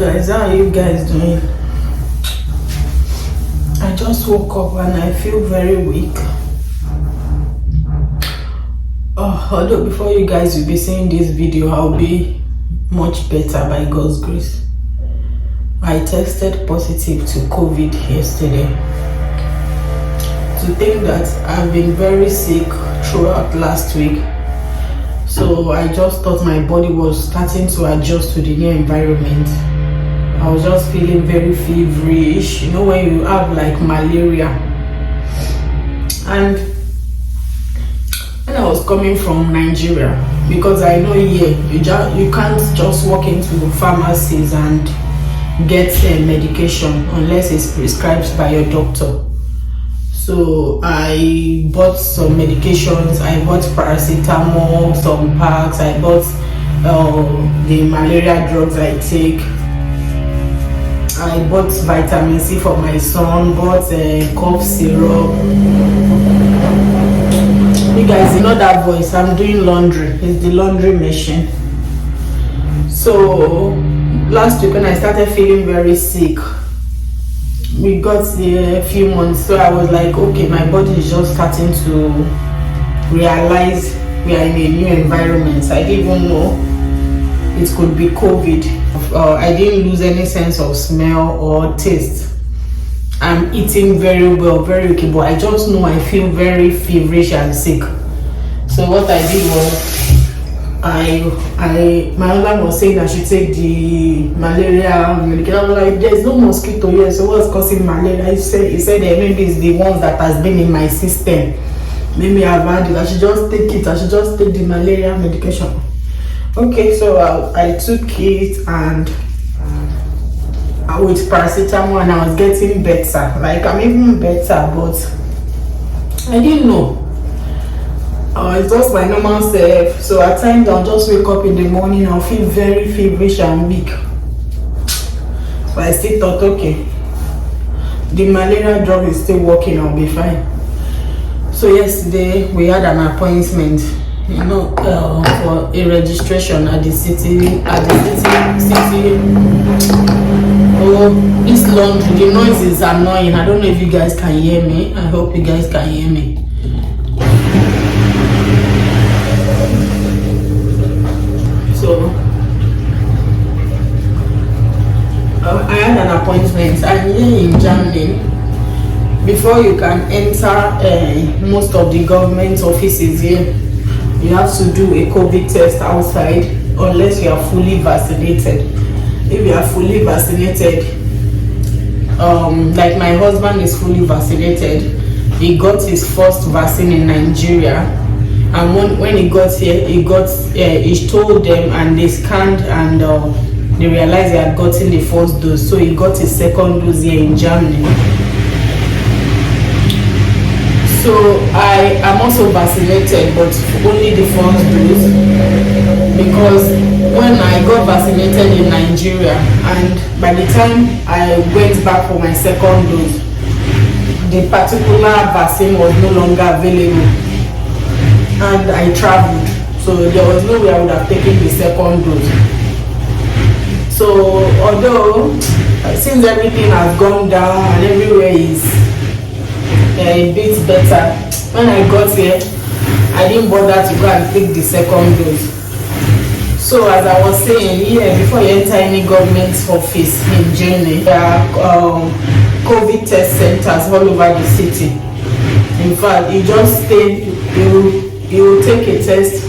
guys, how are you guys doing? I just woke up and I feel very weak. Although before you guys will be seeing this video, I'll be much better by God's grace. I tested positive to COVID yesterday. To think that I've been very sick throughout last week, so I just thought my body was starting to adjust to the new environment. I was just feeling very feverish, you know, when you have like malaria. And when I was coming from Nigeria, because I know here you can't just walk into pharmacies and get medication unless it's prescribed by your doctor. So I bought some medications. I bought paracetamol, some packs. I bought the malaria drugs I take. I bought vitamin C for my son, bought cough syrup. You guys, you know that voice, I'm doing laundry. It's the laundry machine. So last week when I started feeling very sick, we got a few months, so I was like, okay, my body is just starting to realize we are in a new environment. I didn't even know it could be COVID. I didn't lose any sense of smell or taste. I'm eating very well, very okay, but I just know I feel very feverish and sick. So what I did was, my husband was saying I should take the malaria medication. I was like, there's no mosquito here, so what's causing malaria? He said that maybe it's the ones that has been in my system. Maybe I've had it. I should just take it. I should just take the malaria medication. Okay, so I took it and with paracetamol, and I was getting better. Like, I'm even better, but I didn't know. It's just my normal self. So at times I'll just wake up in the morning, I'll feel very feverish and weak. But I still thought, okay, the malaria drug is still working, I'll be fine. So yesterday we had an appointment, you know, for a registration at the city. Oh, this laundry, the noise is annoying. I don't know if you guys can hear me. I hope you guys can hear me. So I had an appointment, and here in Germany, before you can enter most of the government offices here, you have to do a COVID test outside unless you are fully vaccinated. If you are fully vaccinated, like my husband is fully vaccinated, he got his first vaccine in Nigeria, and when he got here, he told them, and they scanned, and they realized he had gotten the first dose, so he got his second dose here in Germany. So I am also vaccinated, but only the first dose, because when I got vaccinated in Nigeria, and by the time I went back for my second dose, the particular vaccine was no longer available, and I traveled, so there was no way I would have taken the second dose. So although since everything has gone down and everywhere is a bit better, when I got here, I didn't bother to go and take the second dose. So as I was saying, here, before you enter any government office in Germany, there are COVID test centers all over the city. In fact, you just stay, you will take a test.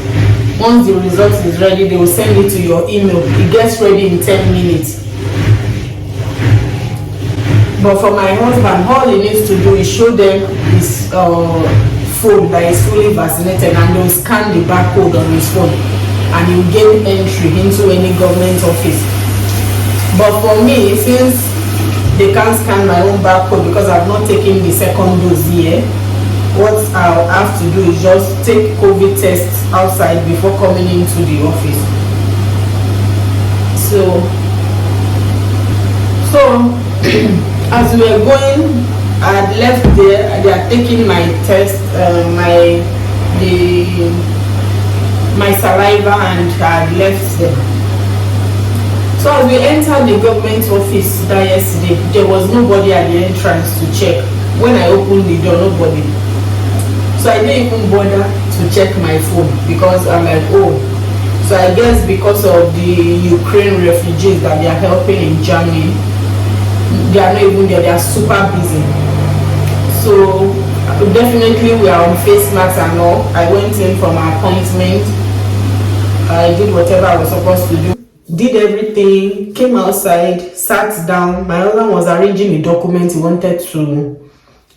Once the result is ready, they will send it to your email. It gets ready in 10 minutes. But for my husband, all he needs to do is show them his phone that is fully vaccinated, and they will scan the barcode on his phone, and he will gain entry into any government office. But for me, since they can't scan my own barcode because I've not taken the second dose yet, what I'll have to do is just take COVID tests outside before coming into the office. So as we were going, I had left there. They are taking my test, my saliva, and I had left them. So as we entered the government office that yesterday, there was nobody at the entrance to check. When I opened the door, nobody. So I didn't even bother to check my phone because I'm like, oh, so I guess because of the Ukraine refugees that they are helping in Germany, they are not even there, they are super busy. So definitely we are on face masks and all. I went in for my appointment. I did whatever I was supposed to do. Did everything, came outside, sat down. My husband was arranging the document he wanted to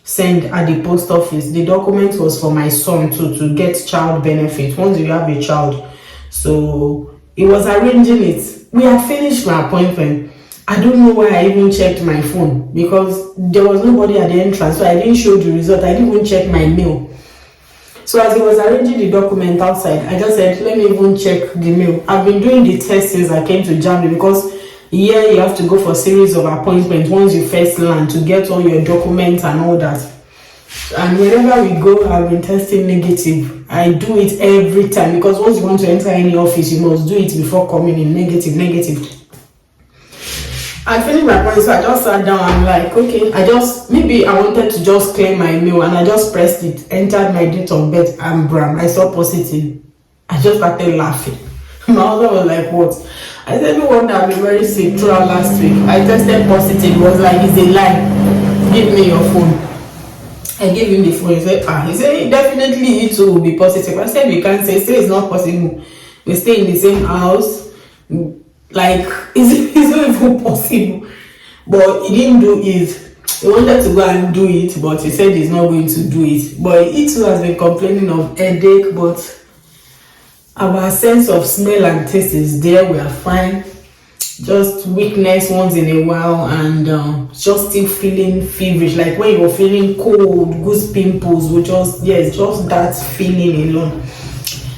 send at the post office. The document was for my son to get child benefit once you have a child. So he was arranging it. We had finished my appointment. I don't know why I even checked my phone because there was nobody at the entrance, so I didn't show the result. I didn't even check my mail. So as he was arranging the document outside, I just said, let me even check the mail. I've been doing the test since I came to Germany because here you have to go for a series of appointments once you first land to get all your documents and all that. And wherever we go, I've been testing negative. I do it every time because once you want to enter any office, you must do it before coming in. Negative. I finished my appointment, so I just sat down. I'm like, okay, maybe I wanted to just clear my mail, and I just pressed it, entered my date of birth, and bram, I saw positive. I just started laughing. My husband was like, what? I said, no wonder I've been very sick throughout last week. I tested positive. He was like, it's a lie. Give me your phone. I gave him the phone. He said, definitely it too will be positive. I said, we can't say it's not possible. We stay in the same house. Like, it's not even possible. But he didn't do it. He wanted to go and do it, but he said he's not going to do it. But he too has been complaining of headache, but our sense of smell and taste is there. We are fine. Just weakness once in a while, and just still feeling feverish. Like when you're feeling cold, goose pimples, just that feeling alone.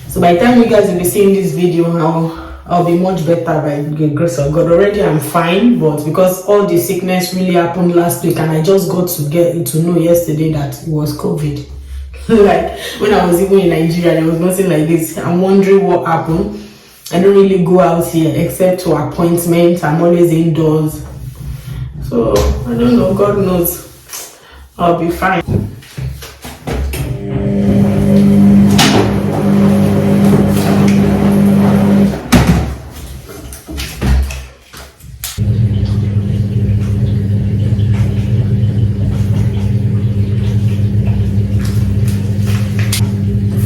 So by the time you guys will be seeing this video, I'll be much better by the grace of God. Already I'm fine, but because all the sickness really happened last week, and I just got to know yesterday that it was COVID. Like when I was even in Nigeria, there was nothing like this. I'm wondering what happened. I don't really go out here except to appointments. I'm always indoors. So I don't know, God knows. I'll be fine.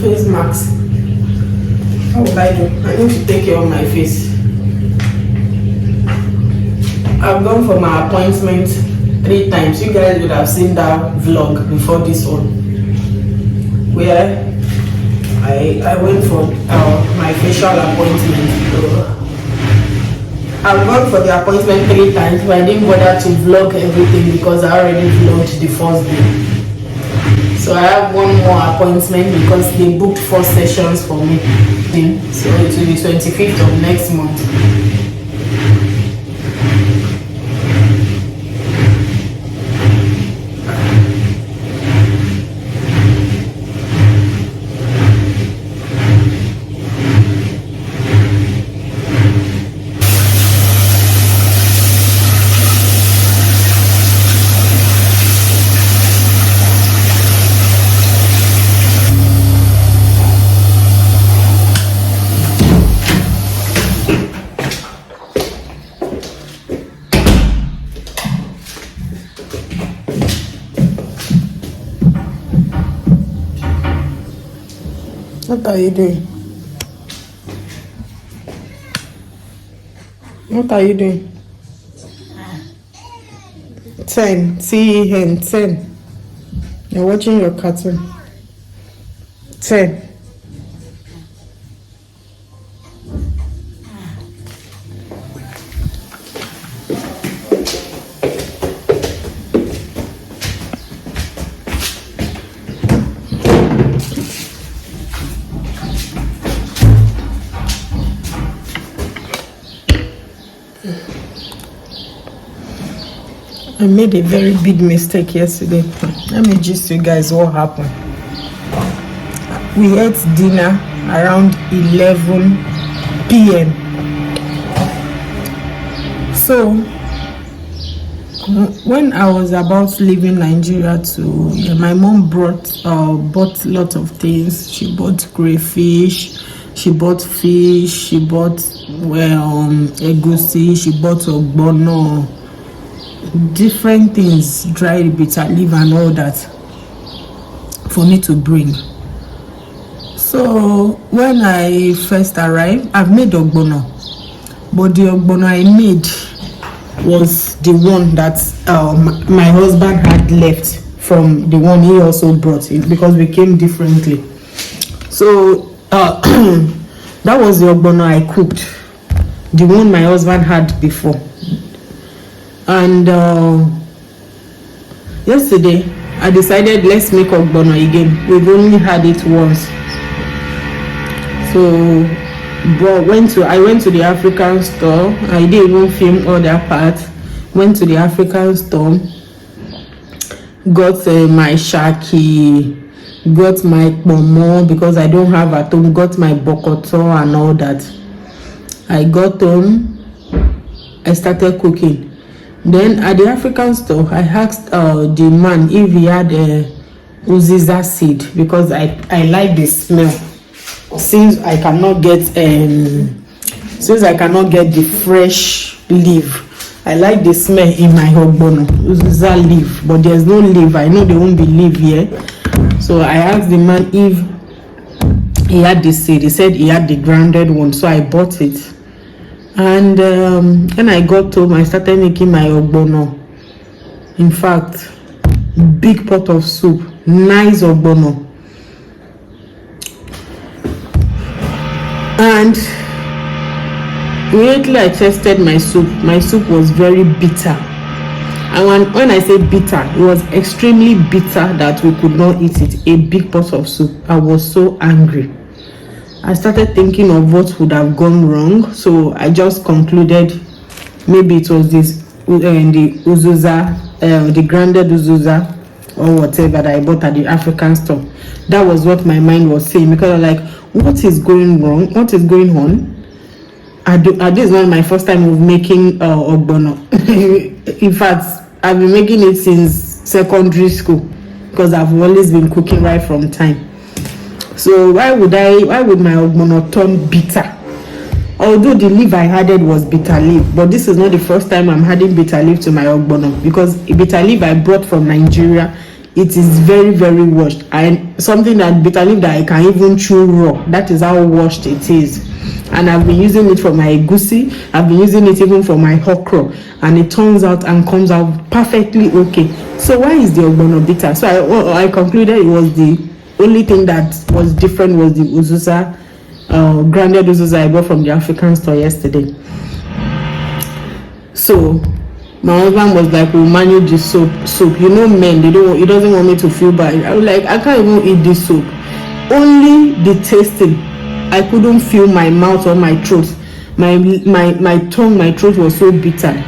Face mask. How would I do? I need to take care of my face. I've gone for my appointment 3 times. You guys would have seen that vlog before this one, where I went for my facial appointment. I've gone for the appointment 3 times, but I didn't bother to vlog everything because I already vlogged the first day. So I have one more appointment because they booked 4 sessions for me. So it will be 25th of next month. What are you doing? What are you doing? 10. See him. 10. You're watching your cartoon. 10. I made a very big mistake yesterday. Let me just you guys what happened. We ate dinner around 11 p.m. So when I was about leaving Nigeria my mom bought lots of things. She bought crayfish, she bought fish, she bought egusi, she bought ogbono, different things, dried bitter leaf and all that for me to bring. So when I first arrived, I've made ogbono, but the ogbono I made was the one that my husband had left from the one he also brought it, because we came differently. So that was the ogbono I cooked, the one my husband had before. And yesterday I decided, let's make ogbono again. We've only had it once. So I went to the African store. I didn't even film all that part. Went to the African store, got my shaki, got my momo because I don't have at home, got my bokoto and all that. I got home, I started cooking. Then at the African store, I asked the man if he had uziza seed, because I like the smell. Since I cannot get the fresh leaf, I like the smell in my ogbono, uziza leaf, but there's no leaf. I know there won't be leaf here. So I asked the man if he had the seed. He said he had the grounded one, so I bought it. And when I got home, I started making my ogbono. In fact, big pot of soup, nice ogbono. And immediately I tasted my soup. My soup was very bitter. And when I say bitter, it was extremely bitter that we could not eat it. A big pot of soup. I was so angry. I started thinking of what would have gone wrong. So I just concluded maybe it was this the uzuza, the grounded uzuza or whatever that I bought at the African store. That was what my mind was saying, because I was like, what is going wrong? What is going on? This is not my first time of making ogbono. In fact, I've been making it since secondary school, because I've always been cooking right from time. So why would my ogbono turn bitter? Although the leaf I added was bitter leaf, but this is not the first time I'm adding bitter leaf to my ogbono, because bitter leaf I brought from Nigeria, it is very, very washed, and something that bitter leaf that I can even chew raw. That is how washed it is. And I've been using it for my egusi, I've been using it even for my okra, and it turns out and comes out perfectly okay. So why is the ogbono bitter? So I concluded it was the only thing that was different was the uzuza, grounded uzuza I bought from the African store yesterday. So my husband was like, we'll manage the soup. You know, men, he doesn't want me to feel bad. I was like, I can't even eat this soup. Only the tasting, I couldn't feel my mouth or my throat. My tongue, my throat was so bitter.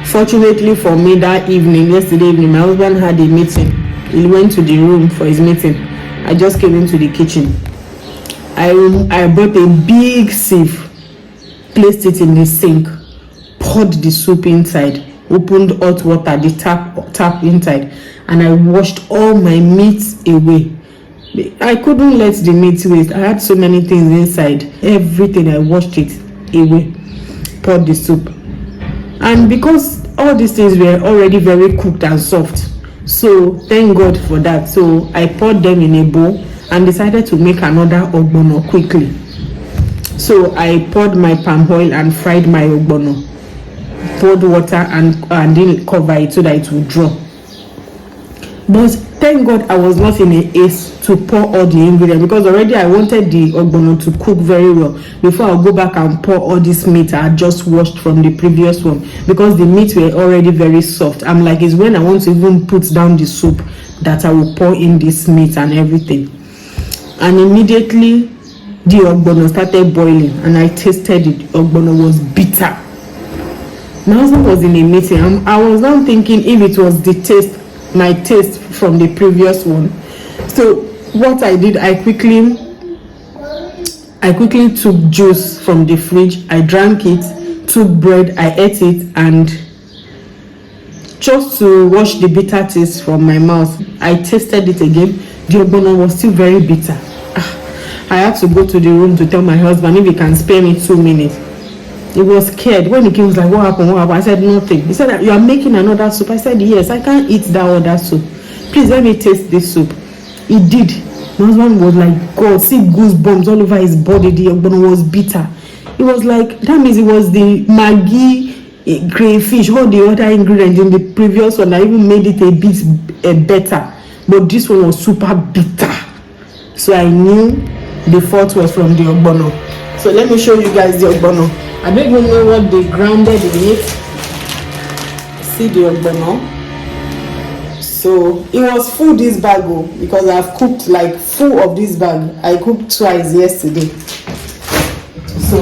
Fortunately for me, yesterday evening, my husband had a meeting. He went to the room for his meeting. I just came into the kitchen. I brought a big sieve, placed it in the sink, poured the soup inside, opened hot water, the tap inside, and I washed all my meats away. I couldn't let the meat waste. I had so many things inside. Everything, I washed it away, poured the soup. And because all these things were already very cooked and soft, so thank God for that. So I poured them in a bowl and decided to make another ogbono quickly. So I poured my palm oil and fried my ogbono. Poured water and didn't cover it so that it would draw. But thank God I was not in a haste to pour all the ingredients, because already I wanted the ogbono to cook very well before I'll go back and pour all this meat I had just washed from the previous one, because the meat were already very soft. I'm like, it's when I want to even put down the soup that I will pour in this meat and everything. And immediately the ogbono started boiling and I tasted it. Ogbono was bitter. My husband was in a meeting. I was now thinking if it was my taste from the previous one. So what I did, I quickly took juice from the fridge. I drank it, took bread, I ate it, and just to wash the bitter taste from my mouth, I tasted it again. The ogbono was still very bitter. I had to go to the room to tell my husband if he can spare me 2 minutes. He was scared. When he came, he was like, what happened? I said, nothing. He said, you are making another soup. I said, yes, I can't eat that other soup. Please let me taste this soup. He did. My husband was like, God, see goosebumps all over his body. The ogbono was bitter. It was like, that means it was the Maggi, crayfish, all the other ingredients in the previous one that even made it a bit better. But this one was super bitter. So I knew the fault was from the ogbono. So let me show you guys the ogbono. I don't even know what they grounded in it. See the ogbono. So it was full this bag because I've cooked like full of this bag. I cooked twice yesterday. So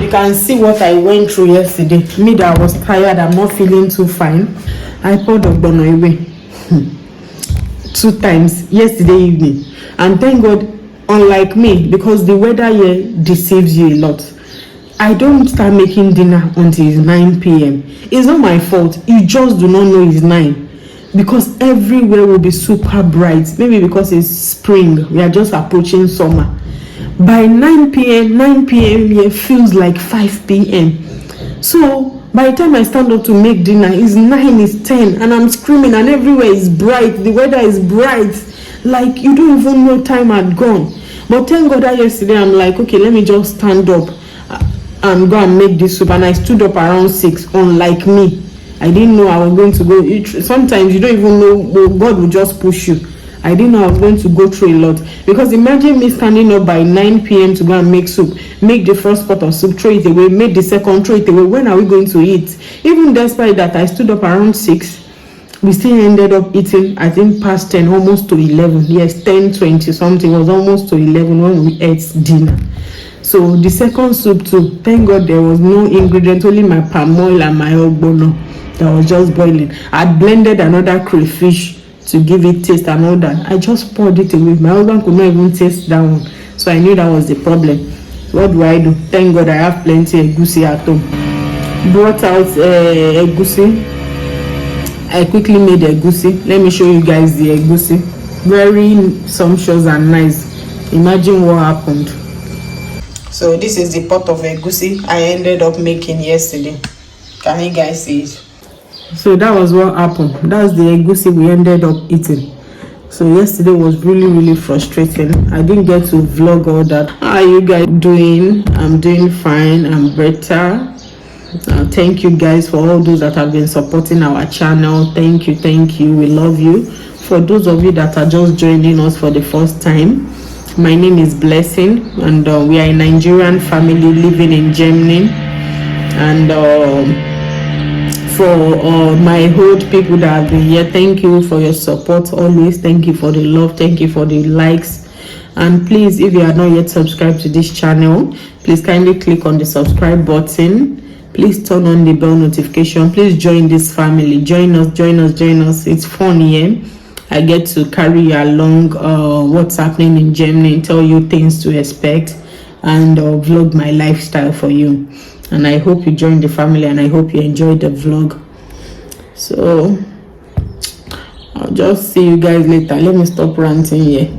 you can see what I went through yesterday. Me that I was tired, I'm not feeling too fine. I poured ogbono away 2 times yesterday evening. And thank God, unlike me, because the weather here deceives you a lot. I don't start making dinner until it's 9 p.m. It's not my fault. You just do not know it's 9. Because everywhere will be super bright. Maybe because it's spring. We are just approaching summer. By 9 p.m. here feels like 5 p.m. So by the time I stand up to make dinner, it's 9, it's 10. And I'm screaming and everywhere is bright. The weather is bright. Like you don't even know time had gone. But thank God that yesterday I'm like, okay, let me just stand up and go and make this soup. And I stood up around 6. Unlike me, I didn't know I was going to go. Sometimes you don't even know, God will just push you. I didn't know I was going to go through a lot. Because imagine me standing up by 9 p.m. to go and make soup. Make the first pot of soup, throw it away. Make the second, throw it away. When are we going to eat? Even despite that, I stood up around 6. We still ended up eating, I think, past 10, almost to 11. Yes, 10:20 something. It was almost to 11 when we ate dinner. So the second soup too, thank God there was no ingredient, only my palm oil and my ogbono that was just boiling. I blended another crayfish to give it taste and all that. I just poured it away. My husband could not even taste that one. So I knew that was the problem. What do? Thank God I have plenty of egusi at home. Brought out egusi. I quickly made egusi. Let me show you guys the egusi. Very sumptuous and nice. Imagine what happened. So this is the pot of egusi I ended up making yesterday. Can you guys see it? So that was what happened. That's the egusi we ended up eating. So yesterday was really frustrating. I didn't get to vlog all that. How are you guys doing? I'm doing fine. I'm better. Thank you guys for all those that have been supporting our channel. Thank you. We love you. For those of you that are just joining us for the first time, my name is Blessing, and we are a Nigerian family living in Germany. And for my old people that have been here, thank you for your support always. Thank you for the love. Thank you for the likes. And please, if you are not yet subscribed to this channel, please kindly click on the subscribe button. Please turn on the bell notification. Please join this family. Join us. It's fun here. I get to carry you along what's happening in Germany, tell you things to expect, and vlog my lifestyle for you. And I hope you join the family, and I hope you enjoy the vlog. So I'll just see you guys later. Let me stop ranting here.